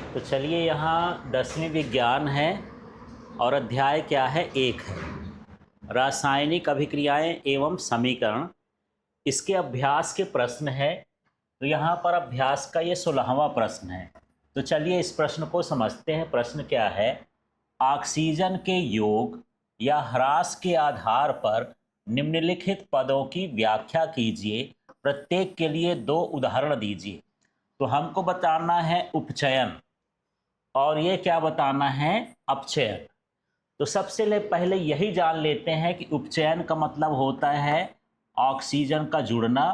तो चलिए यहाँ 10वीं विज्ञान है और अध्याय क्या है, 1 है, रासायनिक अभिक्रियाएं एवं समीकरण। इसके अभ्यास के प्रश्न है। तो यहाँ पर अभ्यास का ये 16वां प्रश्न है। तो चलिए इस प्रश्न को समझते हैं। प्रश्न क्या है, ऑक्सीजन के योग या ह्रास के आधार पर निम्नलिखित पदों की व्याख्या कीजिए, प्रत्येक के लिए 2 उदाहरण दीजिए। तो हमको बताना है उपचयन और ये क्या बताना है, अपचयन। तो सबसे पहले यही जान लेते हैं कि उपचयन का मतलब होता है ऑक्सीजन का जुड़ना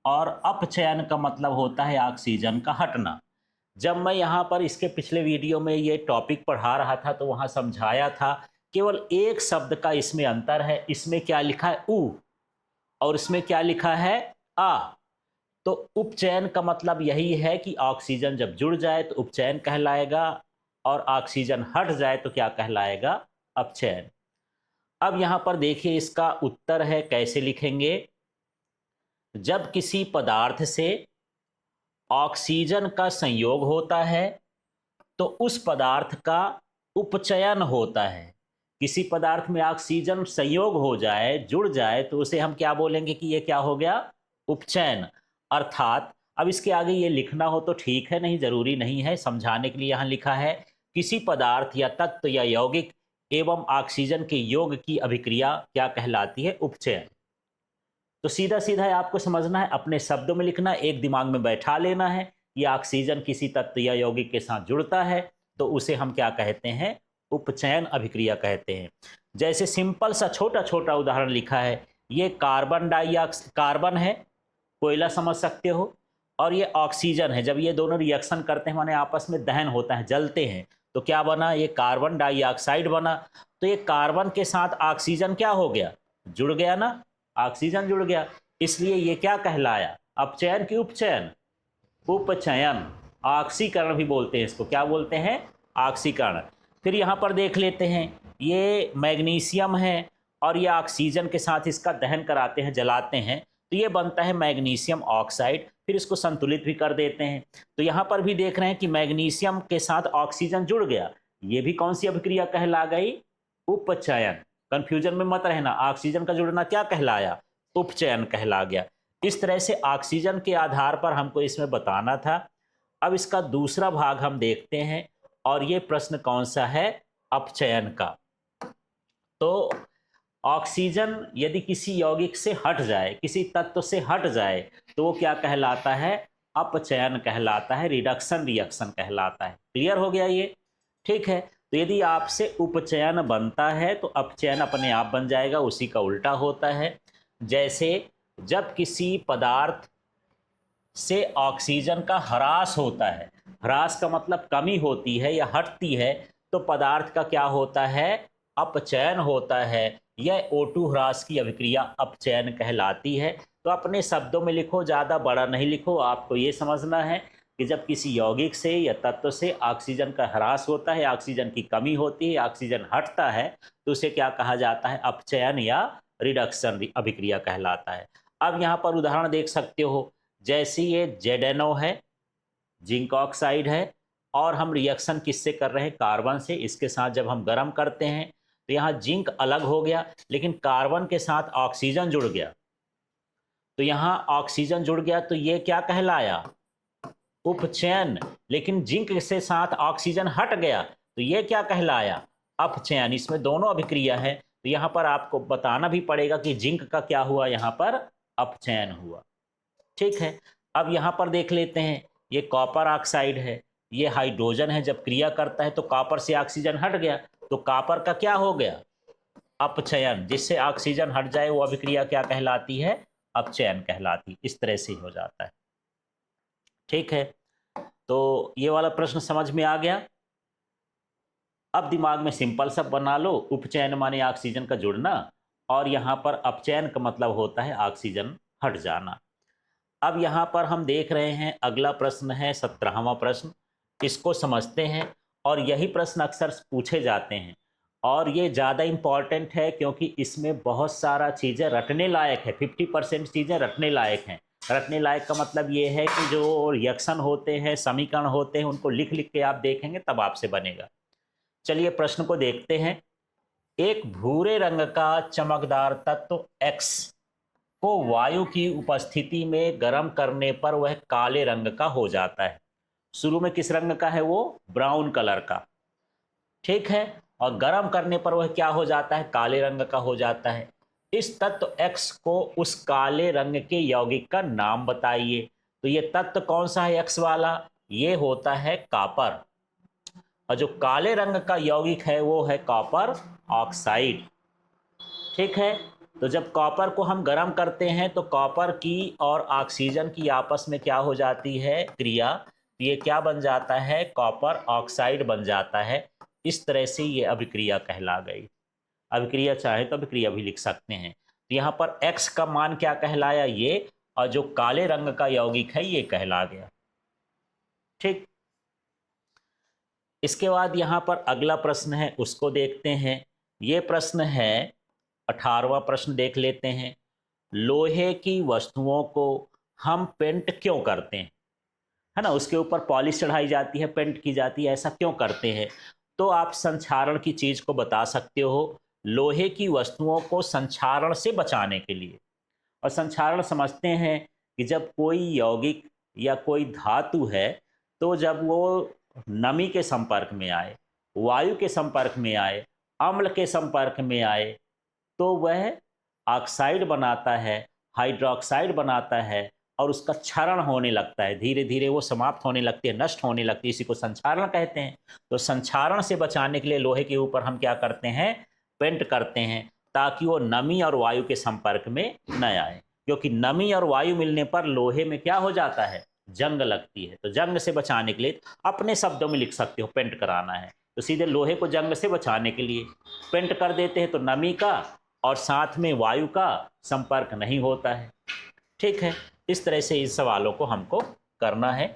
और अपचयन का मतलब होता है ऑक्सीजन का हटना। जब मैं यहाँ पर इसके पिछले वीडियो में ये टॉपिक पढ़ा रहा था तो वहाँ समझाया था केवल एक शब्द का इसमें अंतर है। इसमें क्या लिखा है, उ, और इसमें क्या लिखा है, आ। तो उपचयन का मतलब यही है कि ऑक्सीजन जब जुड़ जाए तो उपचयन कहलाएगा और ऑक्सीजन हट जाए तो क्या कहलाएगा, अपचयन। अब यहां पर देखिए इसका उत्तर है, कैसे लिखेंगे। जब किसी पदार्थ से ऑक्सीजन का संयोग होता है तो उस पदार्थ का उपचयन होता है। किसी पदार्थ में ऑक्सीजन संयोग हो जाए, जुड़ जाए, तो उसे हम क्या बोलेंगे कि ये क्या हो गया, उपचयन। अर्थात अब इसके आगे ये लिखना हो तो ठीक है, नहीं जरूरी नहीं है, समझाने के लिए यहाँ लिखा है किसी पदार्थ या तत्व या यौगिक एवं ऑक्सीजन के योग की अभिक्रिया क्या कहलाती है, उपचयन। तो सीधा सीधा आपको समझना है, अपने शब्दों में लिखना, एक दिमाग में बैठा लेना है। ये ऑक्सीजन किसी तत्व या यौगिक के साथ जुड़ता है तो उसे हम क्या कहते हैं, उपचयन अभिक्रिया कहते हैं। जैसे सिंपल सा छोटा छोटा उदाहरण लिखा है, ये कार्बन है, कोयला समझ सकते हो, और ये ऑक्सीजन है। जब ये दोनों रिएक्शन करते हैं माने आपस में दहन होता है, जलते हैं, तो क्या बना, ये कार्बन डाइऑक्साइड बना। तो ये कार्बन के साथ ऑक्सीजन क्या हो गया, जुड़ गया ना, ऑक्सीजन जुड़ गया, इसलिए ये क्या कहलाया, अपचयन की उपचयन, उपचयन। ऑक्सीकरण भी बोलते हैं इसको, क्या बोलते हैं, ऑक्सीकरण। फिर यहाँ पर देख लेते हैं, ये मैग्नीशियम है और ये ऑक्सीजन के साथ इसका दहन कराते हैं, जलाते हैं, तो ये बनता है मैग्नीशियम ऑक्साइड। फिर इसको संतुलित भी कर देते हैं। तो यहाँ पर भी देख रहे हैं कि मैग्नीशियम के साथ ऑक्सीजन जुड़ गया, ये भी कौन सी अभिक्रिया कहला गई, उपचयन। कंफ्यूजन में मत रहना, ऑक्सीजन का जुड़ना क्या कहलाया, उपचयन कहला गया। इस तरह से ऑक्सीजन के आधार पर हमको इसमें बताना था। अब इसका दूसरा भाग हम देखते हैं और ये प्रश्न कौन सा है, अपचयन का। तो ऑक्सीजन यदि किसी यौगिक से हट जाए, किसी तत्व से हट जाए, तो वो क्या कहलाता है, अपचयन कहलाता है, रिडक्शन रिएक्शन कहलाता है। क्लियर हो गया ये, ठीक है। तो यदि आपसे उपचयन बनता है तो अपचयन अपने आप बन जाएगा, उसी का उल्टा होता है। जैसे जब किसी पदार्थ से ऑक्सीजन का ह्रास होता है, ह्रास का मतलब कमी होती है या हटती है, तो पदार्थ का क्या होता है, अपचयन होता है। यह O2 ह्रास की अभिक्रिया अपचयन कहलाती है। तो अपने शब्दों में लिखो, ज़्यादा बड़ा नहीं लिखो। आपको ये समझना है कि जब किसी यौगिक से या तत्व से ऑक्सीजन का ह्रास होता है, ऑक्सीजन की कमी होती है, ऑक्सीजन हटता है, तो उसे क्या कहा जाता है, अपचयन या रिडक्शन अभिक्रिया कहलाता है। अब यहाँ पर उदाहरण देख सकते हो, जैसे ये ZNO है, जिंक ऑक्साइड है, और हम रिएक्शन किससे कर रहे हैं, कार्बन से। इसके साथ जब हम गर्म करते हैं तो यहाँ जिंक अलग हो गया, लेकिन कार्बन के साथ ऑक्सीजन जुड़ गया। तो यहाँ ऑक्सीजन जुड़ गया तो ये क्या कहलाया, उपचयन। लेकिन जिंक के साथ ऑक्सीजन हट गया तो ये क्या कहलाया, अपचयन। इसमें दोनों अभिक्रिया है, तो यहाँ पर आपको बताना भी पड़ेगा कि जिंक का क्या हुआ, यहाँ पर अपचयन हुआ, ठीक है। अब यहाँ पर देख लेते हैं, ये कॉपर ऑक्साइड है, ये हाइड्रोजन है, जब क्रिया करता है तो कॉपर से ऑक्सीजन हट गया, तो कॉपर का क्या हो गया, अपचयन। जिससे ऑक्सीजन हट जाए वो अभिक्रिया क्या कहलाती है, अपचयन कहलाती। इस तरह से हो जाता है, ठीक है। तो ये वाला प्रश्न समझ में आ गया। अब दिमाग में सिंपल सा बना लो, उपचयन माने ऑक्सीजन का जुड़ना, और यहाँ पर अपचयन का मतलब होता है ऑक्सीजन हट जाना। अब यहाँ पर हम देख रहे हैं, अगला प्रश्न है 17वां प्रश्न। इसको समझते हैं, और यही प्रश्न अक्सर पूछे जाते हैं और ये ज़्यादा इम्पॉर्टेंट है क्योंकि इसमें बहुत सारा चीज़ें रटने लायक है, 50% चीज़ें रटने लायक हैं। रटने लायक का मतलब ये है कि जो रिएक्शन होते हैं, समीकरण होते हैं, उनको लिख लिख के आप देखेंगे तब आपसे बनेगा। चलिए प्रश्न को देखते हैं। एक भूरे रंग का चमकदार तत्व X को वायु की उपस्थिति में गर्म करने पर वह काले रंग का हो जाता है। शुरू में किस रंग का है वो? ब्राउन कलर का, ठीक है। और गर्म करने पर वह क्या हो जाता है? काले रंग का हो जाता है। इस तत्व X को उस काले रंग के यौगिक का नाम बताइए। तो ये तत्व कौन सा है X वाला? ये होता है कॉपर। और जो काले रंग का यौगिक है वो है कॉपर ऑक्साइड, ठीक है। तो जब कॉपर को हम गर्म करते हैं तो कॉपर की और ऑक्सीजन की आपस में क्या हो जाती है? क्रिया। तो ये क्या बन जाता है? कॉपर ऑक्साइड बन जाता है। इस तरह से ये अभिक्रिया कहला गई। अभिक्रिया चाहे तो अभिक्रिया भी लिख सकते हैं। तो यहाँ पर X का मान क्या कहलाया? ये। और जो काले रंग का यौगिक है ये कहला गया, ठीक। इसके बाद यहाँ पर अगला प्रश्न है, उसको देखते हैं। ये प्रश्न है 18वां प्रश्न, देख लेते हैं। लोहे की वस्तुओं को हम पेंट क्यों करते हैं? है ना, उसके ऊपर पॉलिश चढ़ाई जाती है, पेंट की जाती है, ऐसा क्यों करते हैं? तो आप संक्षारण की चीज को बता सकते हो। लोहे की वस्तुओं को संक्षारण से बचाने के लिए। और संक्षारण समझते हैं कि जब कोई यौगिक या कोई धातु है तो जब वो नमी के संपर्क में आए, वायु के संपर्क में आए, अम्ल के संपर्क में आए, तो वह ऑक्साइड बनाता है, हाइड्रोक्साइड बनाता है और उसका क्षरण होने लगता है। धीरे धीरे वो समाप्त होने लगती है, नष्ट होने लगती है। इसी को संक्षारण कहते हैं। तो संक्षारण से बचाने के लिए लोहे के ऊपर हम क्या करते हैं? पेंट करते हैं, ताकि वो नमी और वायु के संपर्क में न आए। क्योंकि नमी और वायु मिलने पर लोहे में क्या हो जाता है? जंग लगती है। तो जंग से बचाने के लिए अपने शब्दों में लिख सकते हो, पेंट कराना है तो सीधे लोहे को जंग से बचाने के लिए पेंट कर देते हैं। तो नमी का और साथ में वायु का संपर्क नहीं होता है, ठीक है। इस तरह से इन सवालों को हमको करना है।